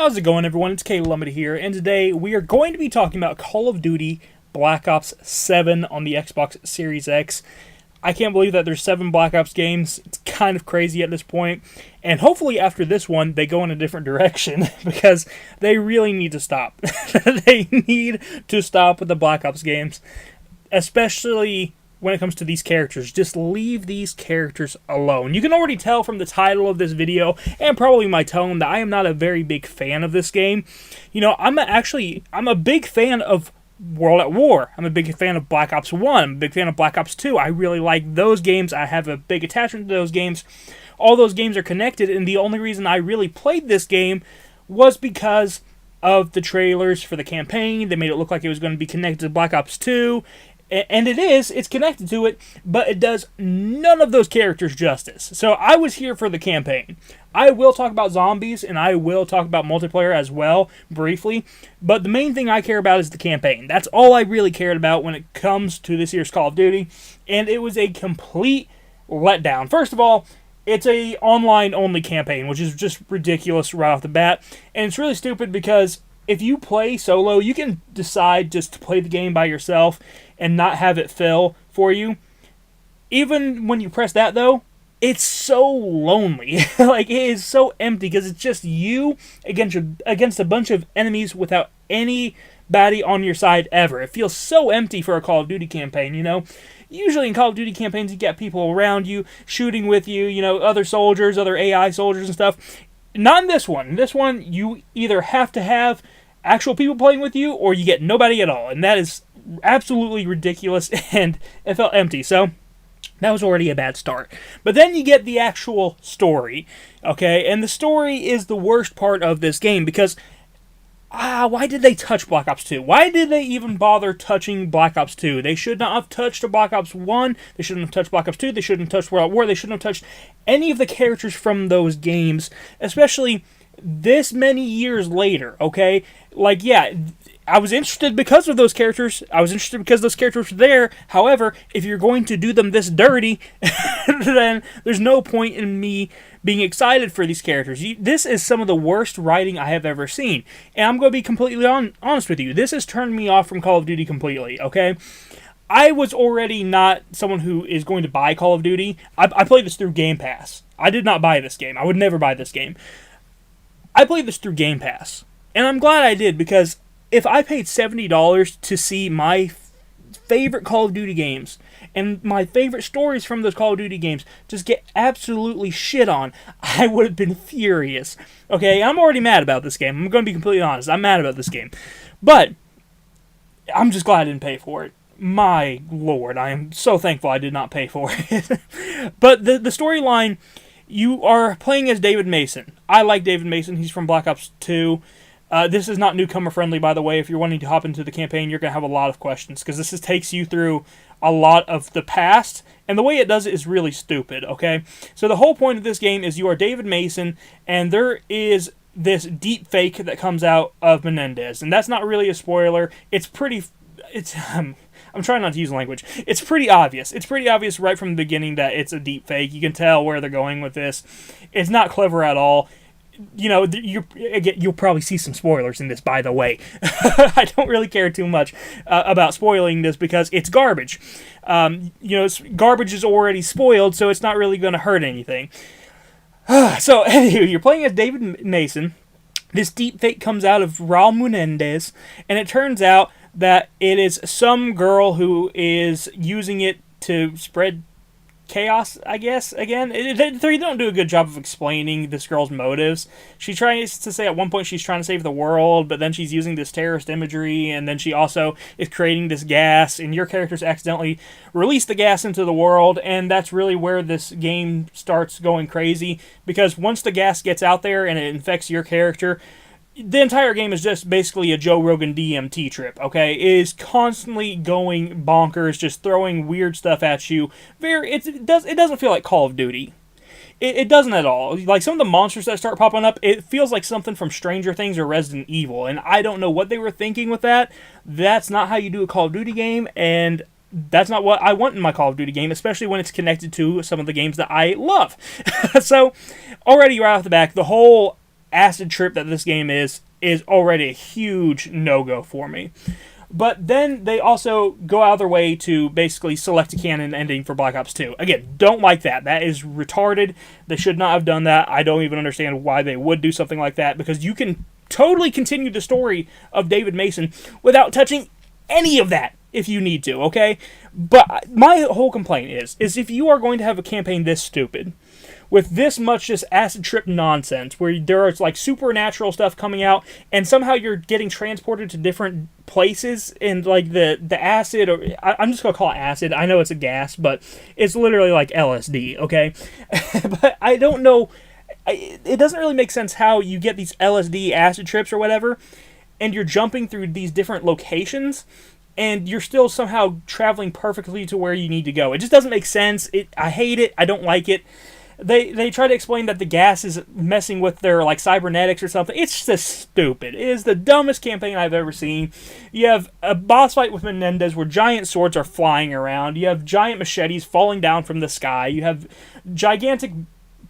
How's it going, everyone? It's Caleb here, and today we are going to be talking about Call of Duty Black Ops 7 on the Xbox Series X. I can't believe that there's 7 Black Ops games. It's kind of crazy at this point, and hopefully after this one, they go in a different direction, because they really need to stop. They need to stop with the Black Ops games, especially when it comes to these characters. Just leave these characters alone. You can already tell from the title of this video, and probably my tone, that I am not a very big fan of this game. You know, I'm a big fan of World at War. I'm a big fan of Black Ops 1. I'm a big fan of Black Ops 2. I really like those games. I have a big attachment to those games. All those games are connected, and the only reason I really played this game was because of the trailers for the campaign. They made it look like it was going to be connected to Black Ops 2, and it's connected to it, but it does none of those characters justice. So I was here for the campaign. I will talk about zombies, and I will talk about multiplayer as well, briefly, but the main thing I care about is the campaign. That's all I really cared about when it comes to this year's Call of Duty, and it was a complete letdown. First of all, it's a online-only campaign, which is just ridiculous right off the bat, and it's really stupid because if you play solo, you can decide just to play the game by yourself and not have it fill for you. Even when you press that, though, it's so lonely. Like, it is so empty because it's just you against a bunch of enemies without anybody on your side ever. It feels so empty for a Call of Duty campaign, you know? Usually in Call of Duty campaigns, you get people around you, shooting with you, you know, other soldiers, other AI soldiers and stuff. Not in this one. In this one, you either have to have actual people playing with you, or you get nobody at all. And that is absolutely ridiculous, and it felt empty. So that was already a bad start. But then you get the actual story, okay? And the story is the worst part of this game, because why did they touch Black Ops 2? Why did they even bother touching Black Ops 2? They should not have touched Black Ops 1. They shouldn't have touched Black Ops 2. They shouldn't have touched World at War. They shouldn't have touched any of the characters from those games, especially this many years later, okay? Like, yeah, I was interested because of those characters. I was interested because those characters were there. However, if you're going to do them this dirty, then there's no point in me being excited for these characters. This is some of the worst writing I have ever seen. And I'm going to be completely honest with you. This has turned me off from Call of Duty completely, okay? I was already not someone who is going to buy Call of Duty. I played this through Game Pass. I did not buy this game. I would never buy this game. I played this through Game Pass. And I'm glad I did, because if I paid $70 to see my favorite Call of Duty games and my favorite stories from those Call of Duty games just get absolutely shit on, I would have been furious. Okay, I'm already mad about this game. I'm going to be completely honest. I'm mad about this game. But I'm just glad I didn't pay for it. My lord, I am so thankful I did not pay for it. But the storyline, you are playing as David Mason. I like David Mason. He's from Black Ops 2. This is not newcomer friendly, by the way. If you're wanting to hop into the campaign, you're going to have a lot of questions, because this takes you through a lot of the past, and the way it does it is really stupid, okay? So the whole point of this game is you are David Mason, and there is this deep fake that comes out of Menendez, and that's not really a spoiler. I'm trying not to use language. It's pretty obvious. It's pretty obvious right from the beginning that it's a deep fake. You can tell where they're going with this. It's not clever at all. You know, you'll probably see some spoilers in this, by the way. I don't really care too much about spoiling this, because it's garbage. You know, garbage is already spoiled, so it's not really going to hurt anything. So, anyway, you're playing as David Mason. This deep fake comes out of Raul Menendez, and it turns out that it is some girl who is using it to spread chaos, I guess. Again, they don't do a good job of explaining this girl's motives. She tries to say at one point she's trying to save the world, but then she's using this terrorist imagery, and then she also is creating this gas, and your characters accidentally release the gas into the world, and that's really where this game starts going crazy, because once the gas gets out there and it infects your character, the entire game is just basically a Joe Rogan DMT trip, okay? It is constantly going bonkers, just throwing weird stuff at you. It doesn't feel like Call of Duty. It doesn't at all. Like, some of the monsters that start popping up, it feels like something from Stranger Things or Resident Evil, and I don't know what they were thinking with that. That's not how you do a Call of Duty game, and that's not what I want in my Call of Duty game, especially when it's connected to some of the games that I love. So, already right off the back, the whole acid trip that this game is already a huge no-go for me. But then they also go out of their way to basically select a canon ending for Black Ops 2. Again, don't like that. That is retarded. They should not have done that. I don't even understand why they would do something like that, because you can totally continue the story of David Mason without touching any of that if you need to, okay? But my whole complaint is if you are going to have a campaign this stupid, with this much just acid trip nonsense, where there is like supernatural stuff coming out, and somehow you're getting transported to different places, and like the acid, or I'm just gonna call it acid. I know it's a gas, but it's literally like LSD, okay? But I don't know. It doesn't really make sense how you get these LSD acid trips or whatever, and you're jumping through these different locations, and you're still somehow traveling perfectly to where you need to go. It just doesn't make sense. I hate it. I don't like it. They try to explain that the gas is messing with their like cybernetics or something. It's just stupid. It is the dumbest campaign I've ever seen. You have a boss fight with Menendez where giant swords are flying around. You have giant machetes falling down from the sky. You have gigantic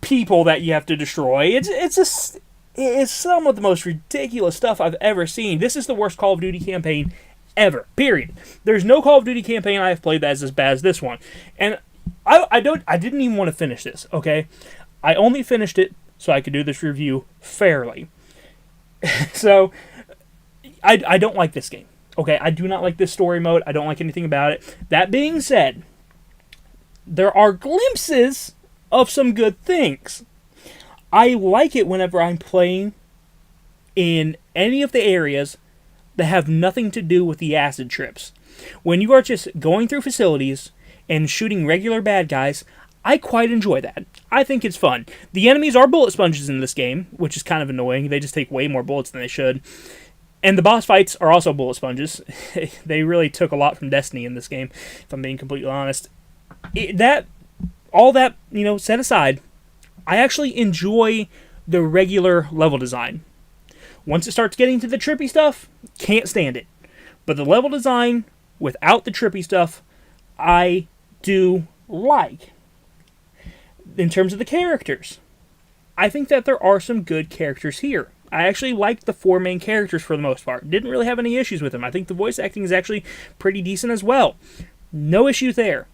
people that you have to destroy. It's some of the most ridiculous stuff I've ever seen. This is the worst Call of Duty campaign ever. Period. There's no Call of Duty campaign I have played that is as bad as this one. And I didn't even want to finish this, okay? I only finished it so I could do this review fairly. So, I don't like this game, okay? I do not like this story mode. I don't like anything about it. That being said, there are glimpses of some good things. I like it whenever I'm playing in any of the areas that have nothing to do with the acid trips. When you are just going through facilities and shooting regular bad guys, I quite enjoy that. I think it's fun. The enemies are bullet sponges in this game, which is kind of annoying. They just take way more bullets than they should. And the boss fights are also bullet sponges. They really took a lot from Destiny in this game, if I'm being completely honest. All that, set aside, I actually enjoy the regular level design. Once it starts getting to the trippy stuff, can't stand it. But the level design, without the trippy stuff, I do like. In terms of the characters, I think that there are some good characters here. I actually liked the 4 main characters for the most part. Didn't really have any issues with them. I think the voice acting is actually pretty decent as well. No issues there.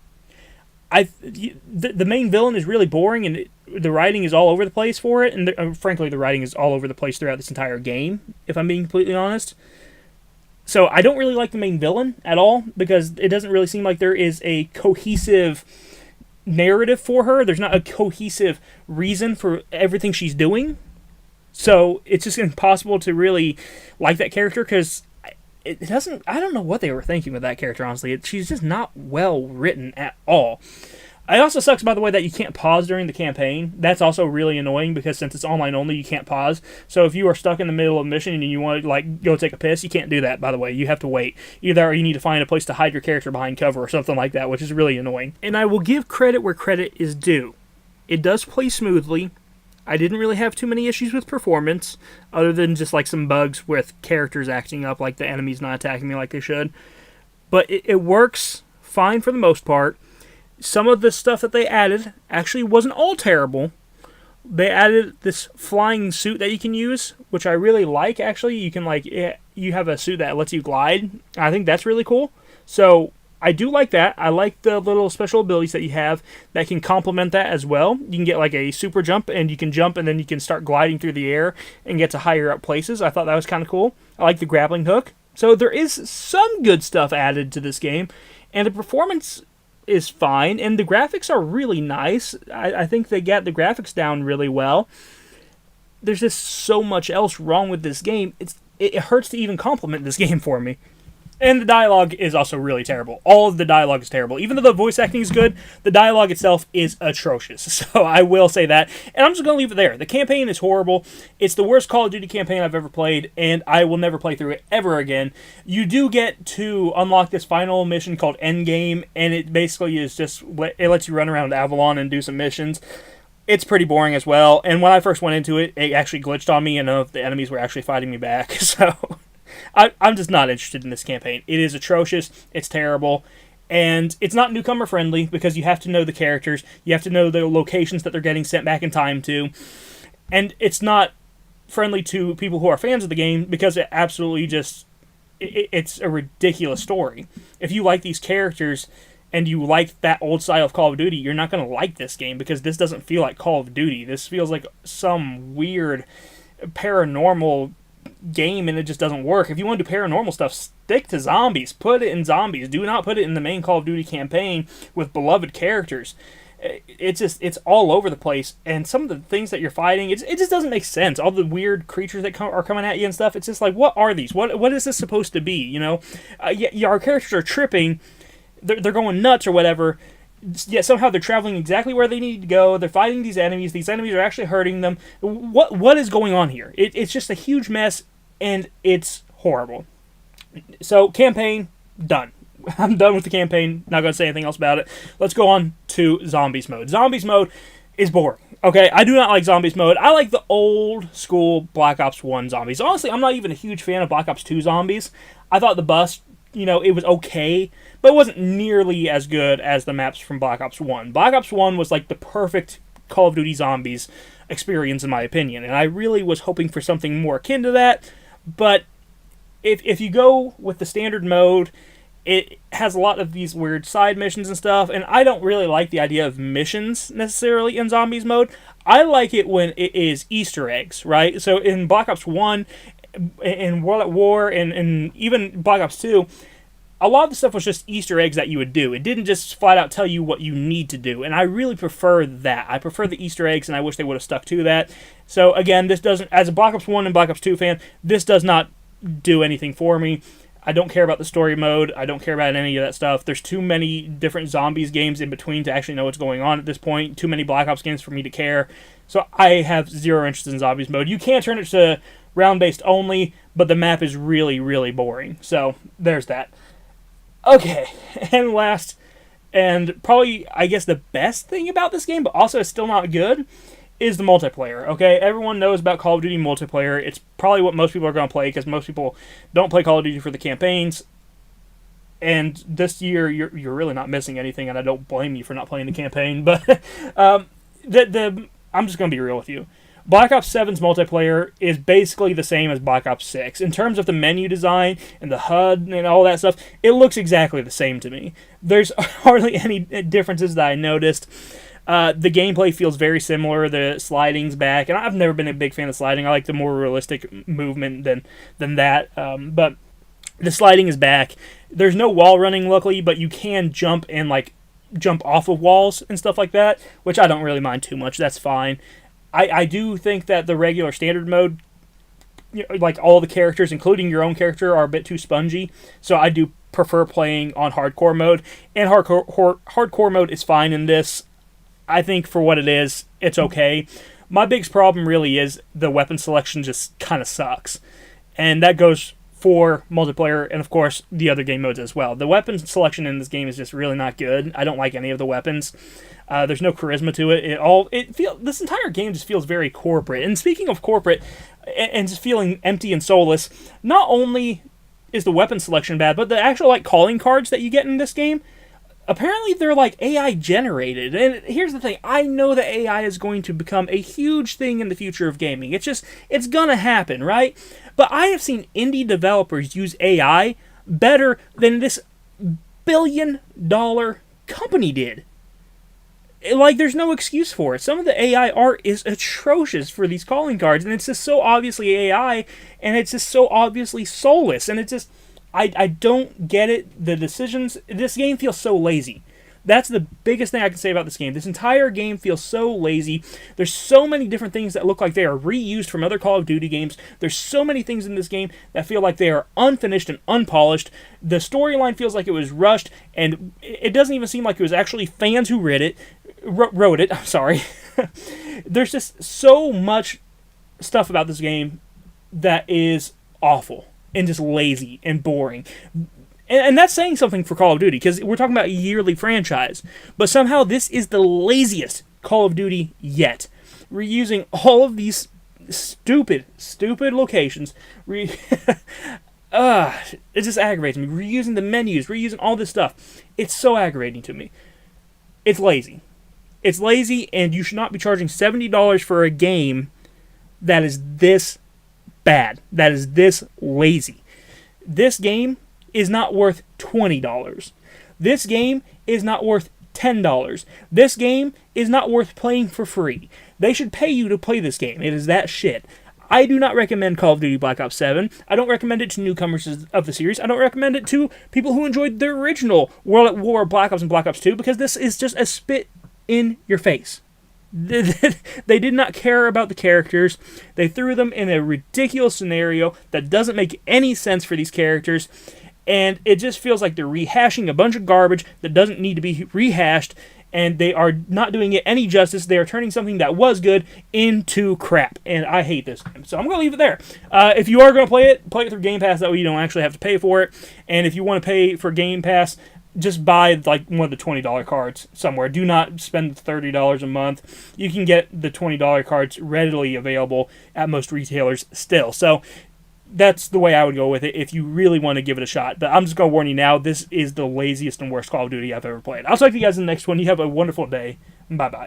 The main villain is really boring, and the writing is all over the place for it, and frankly, the writing is all over the place throughout this entire game, if I'm being completely honest. So I don't really like the main villain at all, because it doesn't really seem like there is a cohesive narrative for her. There's not a cohesive reason for everything she's doing. So it's just impossible to really like that character, because it doesn't... I don't know what they were thinking with that character, honestly. She's just not well written at all. It also sucks, by the way, that you can't pause during the campaign. That's also really annoying, because since it's online only, you can't pause. So if you are stuck in the middle of a mission and you want to go take a piss, you can't do that, by the way. You have to wait. Either you need to find a place to hide your character behind cover or something like that, which is really annoying. And I will give credit where credit is due. It does play smoothly. I didn't really have too many issues with performance, other than just some bugs with characters acting up, like the enemies not attacking me like they should. But it works fine for the most part. Some of the stuff that they added actually wasn't all terrible. They added this flying suit that you can use, which I really like, actually. You can, you have a suit that lets you glide. I think that's really cool. So I do like that. I like the little special abilities that you have that can complement that as well. You can get a super jump, and you can jump, and then you can start gliding through the air and get to higher up places. I thought that was kind of cool. I like the grappling hook. So there is some good stuff added to this game, and the performance is fine, and the graphics are really nice. I think they got the graphics down really well. There's just so much else wrong with this game. It hurts to even compliment this game for me. And the dialogue is also really terrible. All of the dialogue is terrible. Even though the voice acting is good, the dialogue itself is atrocious. So I will say that. And I'm just going to leave it there. The campaign is horrible. It's the worst Call of Duty campaign I've ever played, and I will never play through it ever again. You do get to unlock this final mission called Endgame, and it basically is just... It lets you run around Avalon and do some missions. It's pretty boring as well. And when I first went into it, it actually glitched on me, and none of the enemies were actually fighting me back. So... I'm just not interested in this campaign. It is atrocious, it's terrible, and it's not newcomer friendly, because you have to know the characters, you have to know the locations that they're getting sent back in time to, and it's not friendly to people who are fans of the game because it absolutely just it's a ridiculous story. If you like these characters and you like that old style of Call of Duty, you're not going to like this game because this doesn't feel like Call of Duty. This feels like some weird paranormal game, and it just doesn't work. If you want to do paranormal stuff, stick to zombies. Put it in zombies. Do not put it in the main Call of Duty campaign with beloved characters. It's all over the place, and some of the things that you're fighting, it just doesn't make sense. All the weird creatures that are coming at you and stuff, it's just like, what are these? What is this supposed to be? You know, our characters are tripping, they're going nuts or whatever. Yet somehow they're traveling exactly where they need to go. They're fighting these enemies. These enemies are actually hurting them. What is going on here? It's just a huge mess, and it's horrible. So, campaign, done. I'm done with the campaign. Not going to say anything else about it. Let's go on to Zombies mode. Zombies mode is boring. Okay, I do not like Zombies mode. I like the old school Black Ops 1 Zombies. Honestly, I'm not even a huge fan of Black Ops 2 Zombies. I thought the bus, it was okay, but it wasn't nearly as good as the maps from Black Ops 1. Black Ops 1 was like the perfect Call of Duty Zombies experience, in my opinion, and I really was hoping for something more akin to that, but if you go with the standard mode, it has a lot of these weird side missions and stuff, and I don't really like the idea of missions necessarily in Zombies mode. I like it when it is Easter eggs, right? So in Black Ops 1, in World at War, and even Black Ops 2, a lot of the stuff was just Easter eggs that you would do. It didn't just flat out tell you what you need to do, and I really prefer that. I prefer the Easter eggs, and I wish they would have stuck to that. So again, this doesn't, as a Black Ops 1 and Black Ops 2 fan, this does not do anything for me. I don't care about the story mode. I don't care about any of that stuff. There's too many different Zombies games in between to actually know what's going on at this point. Too many Black Ops games for me to care. So I have zero interest in Zombies mode. You can turn it to round-based only, but the map is really, really boring. So there's that. Okay, and last, and probably, I guess, the best thing about this game, but also it's still not good, is the multiplayer, okay? Everyone knows about Call of Duty multiplayer. It's probably what most people are going to play, because most people don't play Call of Duty for the campaigns. And this year, you're really not missing anything, and I don't blame you for not playing the campaign. But I'm just going to be real with you. Black Ops 7's multiplayer is basically the same as Black Ops 6. In terms of the menu design and the HUD and all that stuff, it looks exactly the same to me. There's hardly any differences that I noticed. The gameplay feels very similar. The sliding's back, and I've never been a big fan of sliding. I like the more realistic movement than that. But the sliding is back. There's no wall running, luckily, but you can jump and jump off of walls and stuff like that, which I don't really mind too much. That's fine. I do think that the regular standard mode, like all the characters, including your own character, are a bit too spongy. So I do prefer playing on hardcore mode, and hardcore mode is fine in this. I think for what it is, it's okay. My biggest problem really is the weapon selection just kind of sucks. And that goes for multiplayer and, of course, the other game modes as well. The weapon selection in this game is just really not good. I don't like any of the weapons. There's no charisma to it. This entire game just feels very corporate. And speaking of corporate and just feeling empty and soulless, not only is the weapon selection bad, but the actual calling cards that you get in this game, apparently they're AI generated. And here's the thing, I know that AI is going to become a huge thing in the future of gaming. It's gonna happen, right? But I have seen indie developers use AI better than this billion-dollar company did. There's no excuse for it. Some of the AI art is atrocious for these calling cards, and it's just so obviously AI, and it's just so obviously soulless, and it's just, I don't get it. The decisions, this game feels so lazy. That's the biggest thing I can say about this game. This entire game feels so lazy. There's so many different things that look like they are reused from other Call of Duty games. There's so many things in this game that feel like they are unfinished and unpolished. The storyline feels like it was rushed, and it doesn't even seem like it was actually fans who wrote it. I'm sorry. There's just so much stuff about this game that is awful and just lazy and boring. And that's saying something for Call of Duty, because we're talking about a yearly franchise. But somehow this is the laziest Call of Duty yet. Reusing all of these stupid locations. It just aggravates me. Reusing the menus, reusing all this stuff. It's so aggravating to me. It's lazy. It's lazy, and you should not be charging $70 for a game that is this bad, that is this lazy. This game is not worth $20. This game is not worth $10. This game is not worth playing for free. They should pay you to play this game. It is that shit. I do not recommend Call of Duty Black Ops 7. I don't recommend it to newcomers of the series. I don't recommend it to people who enjoyed the original World at War, Black Ops, and Black Ops 2, because this is just a spit in your face. They did not care about the characters. They threw them in a ridiculous scenario that doesn't make any sense for these characters, and it just feels like they're rehashing a bunch of garbage that doesn't need to be rehashed, and they are not doing it any justice. They are turning something that was good into crap, and I hate this game. So I'm going to leave it there. If you are going to play it through Game Pass. That way you don't actually have to pay for it. And if you want to pay for Game Pass, just buy like one of the $20 cards somewhere. Do not spend $30 a month. You can get the $20 cards readily available at most retailers still. So that's the way I would go with it if you really want to give it a shot. But I'm just going to warn you now, this is the laziest and worst Call of Duty I've ever played. I'll talk to you guys in the next one. You have a wonderful day. Bye-bye.